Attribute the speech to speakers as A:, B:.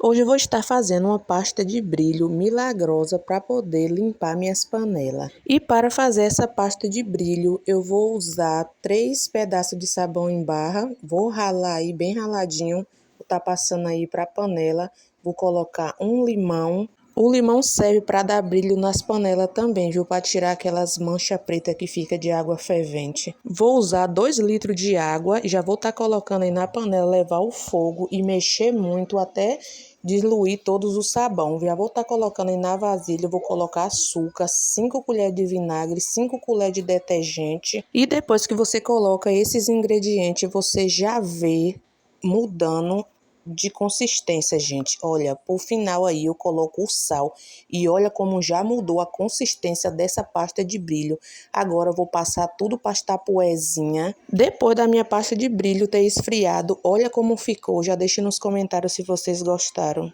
A: Hoje eu vou estar fazendo uma pasta de brilho milagrosa para poder limpar minhas panelas. E para fazer essa pasta de brilho, eu vou usar 3 pedaços de sabão em barra, vou ralar aí bem raladinho, vou estar passando aí para a panela, vou colocar um limão. O limão serve para dar brilho nas panelas também, viu? Para tirar aquelas manchas pretas que fica de água fervente. Vou usar 2 litros de água e já vou estar colocando aí na panela, levar o fogo e mexer muito até diluir todos o sabão. Já vou estar colocando aí na vasilha, vou colocar açúcar, 5 colheres de vinagre, 5 colheres de detergente. E depois que você coloca esses ingredientes, você já vê mudando de consistência, gente. Olha, por final aí eu coloco o sal e olha como já mudou a consistência dessa pasta de brilho. Agora eu vou passar tudo para esta tapuezinha. Depois da minha pasta de brilho ter esfriado, olha como ficou. Já deixe nos comentários se vocês gostaram.